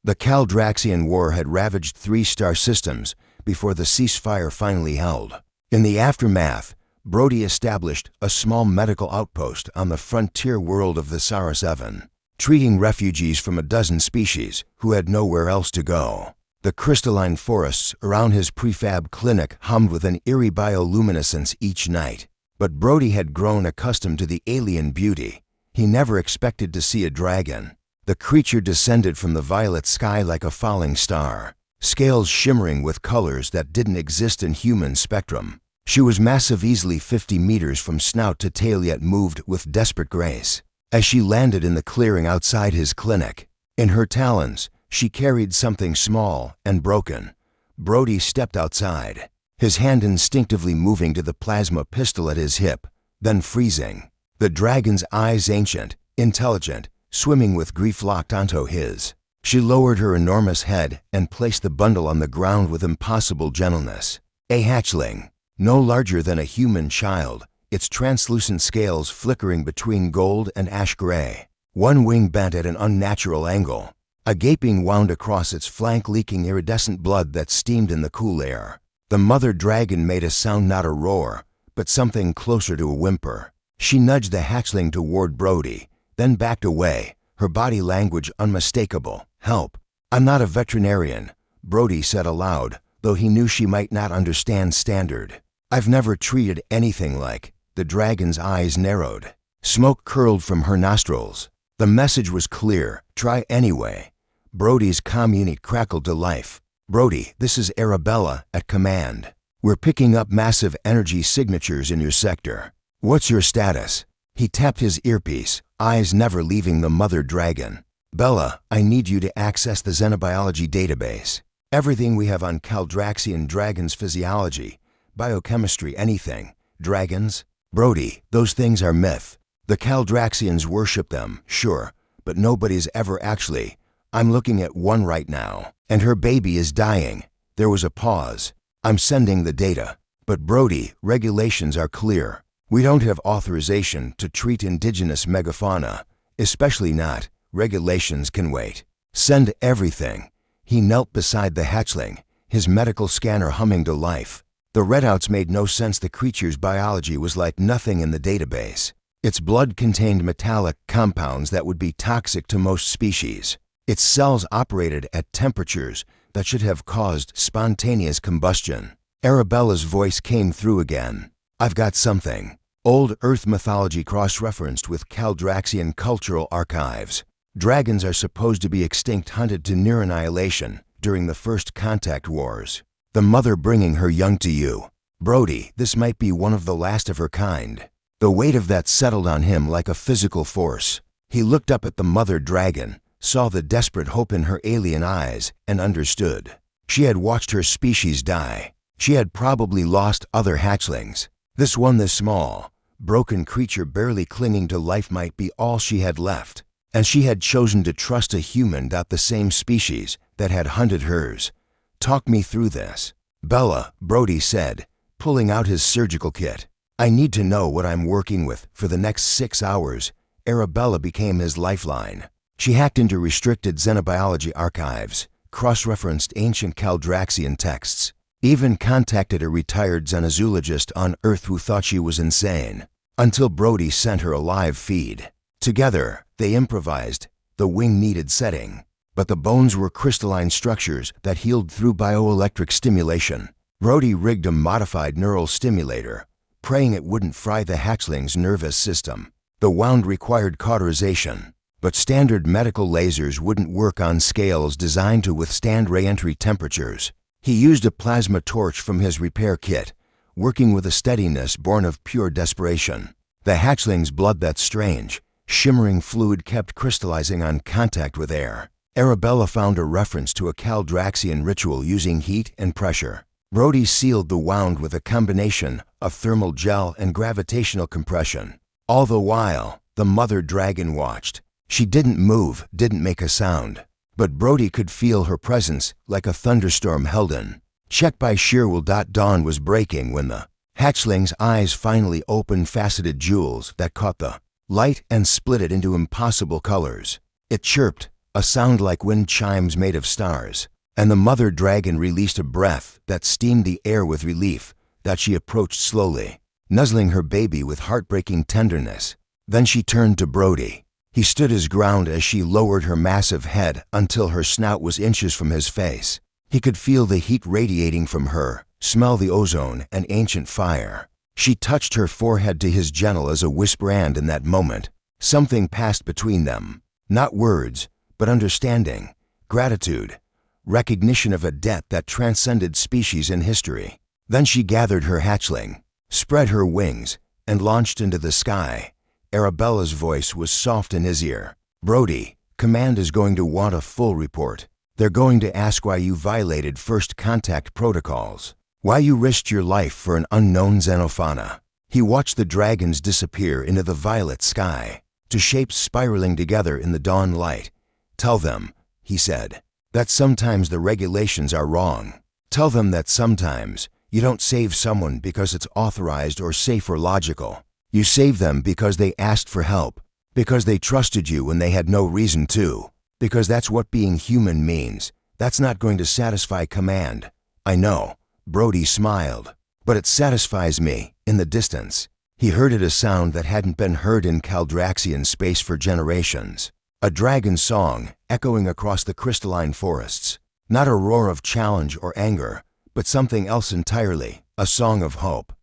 The Caldraxian War had ravaged 3 star systems before the ceasefire finally held. In the aftermath, Brody established a small medical outpost on the frontier world of the Sara 7, treating refugees from a dozen species who had nowhere else to go. The crystalline forests around his prefab clinic hummed with an eerie bioluminescence each night. But Brody had grown accustomed to the alien beauty. He never expected to see a dragon. The creature descended from the violet sky like a falling star, scales shimmering with colors that didn't exist in human spectrum. She was massive, easily 50 meters from snout to tail, yet moved with desperate grace. As she landed in the clearing outside his clinic, in her talons, she carried something small and broken. Brody stepped outside, his hand instinctively moving to the plasma pistol at his hip, then freezing. The dragon's eyes, ancient, intelligent, swimming with grief, locked onto his. She lowered her enormous head and placed the bundle on the ground with impossible gentleness. A hatchling, no larger than a human child, its translucent scales flickering between gold and ash gray. One wing bent at an unnatural angle. A gaping wound across its flank, leaking iridescent blood that steamed in the cool air. The mother dragon made a sound, not a roar, but something closer to a whimper. She nudged the hatchling toward Brody, then backed away, her body language unmistakable. "Help. I'm not a veterinarian," Brody said aloud, though he knew she might not understand standard. "I've never treated anything like." The dragon's eyes narrowed. Smoke curled from her nostrils. The message was clear. "Try anyway." Brody's community crackled to life. "Brody, this is Arabella at command. We're picking up massive energy signatures in your sector. What's your status?" He tapped his earpiece, eyes never leaving the mother dragon. "Bella, I need you to access the xenobiology database. Everything we have on Caldraxian dragons, physiology, biochemistry, anything. Dragons? Brody, those things are myth. The Caldraxians worship them, sure, but nobody's ever actually. I'm looking at one right now, and her baby is dying." There was a pause. "I'm sending the data. But Brody, regulations are clear. We don't have authorization to treat indigenous megafauna, especially not. Regulations can wait. Send everything." He knelt beside the hatchling, his medical scanner humming to life. The readouts made no sense. The creature's biology was like nothing in the database. Its blood contained metallic compounds that would be toxic to most species. Its cells operated at temperatures that should have caused spontaneous combustion. Arabella's voice came through again. "I've got something. Old Earth mythology cross-referenced with Caldraxian cultural archives. Dragons are supposed to be extinct, hunted to near annihilation during the First Contact Wars. The mother bringing her young to you. Brody, this might be one of the last of her kind." The weight of that settled on him like a physical force. He looked up at the mother dragon, saw the desperate hope in her alien eyes, and understood. She had watched her species die. She had probably lost other hatchlings. This one, this small, broken creature barely clinging to life, might be all she had left. And she had chosen to trust a human, the same species that had hunted hers. "Talk me through this." "Bella," Brody said, pulling out his surgical kit. "I need to know what I'm working with for the next 6 hours." Arabella became his lifeline. She hacked into restricted xenobiology archives, cross-referenced ancient Caldraxian texts, even contacted a retired xenozoologist on Earth who thought she was insane, until Brody sent her a live feed. Together, they improvised the wing-needed setting, but the bones were crystalline structures that healed through bioelectric stimulation. Brody rigged a modified neural stimulator, praying it wouldn't fry the hatchling's nervous system. The wound required cauterization, but standard medical lasers wouldn't work on scales designed to withstand re-entry temperatures. He used a plasma torch from his repair kit, working with a steadiness born of pure desperation. The hatchling's blood, that strange, shimmering fluid, kept crystallizing on contact with air. Arabella found a reference to a Caldraxian ritual using heat and pressure. Brody sealed the wound with a combination of thermal gel and gravitational compression. All the while, the mother dragon watched. She didn't move, didn't make a sound, but Brody could feel her presence like a thunderstorm held in. Check by Shearwell. Dawn was breaking when the hatchling's eyes finally opened, faceted jewels that caught the light and split it into impossible colors. It chirped, a sound like wind chimes made of stars, and the mother dragon released a breath that steamed the air with relief that she approached slowly, nuzzling her baby with heartbreaking tenderness. Then she turned to Brody. He stood his ground as she lowered her massive head until her snout was inches from his face. He could feel the heat radiating from her, smell the ozone and ancient fire. She touched her forehead to his gentle as a whisper, and in that moment, something passed between them. Not words, but understanding, gratitude, recognition of a debt that transcended species and history. Then she gathered her hatchling, spread her wings, and launched into the sky. Arabella's voice was soft in his ear. "Brody, Command is going to want a full report. They're going to ask why you violated first contact protocols, why you risked your life for an unknown xenofauna." He watched the dragons disappear into the violet sky, to shapes spiraling together in the dawn light. "Tell them," he said, "that sometimes the regulations are wrong. Tell them that sometimes you don't save someone because it's authorized or safe or logical. You save them because they asked for help, because they trusted you when they had no reason to, because that's what being human means. That's not going to satisfy Command. I know." Brody smiled. "But it satisfies me, in the distance." He heard it, a sound that hadn't been heard in Caldraxian space for generations. A dragon song echoing across the crystalline forests. Not a roar of challenge or anger, but something else entirely, a song of hope.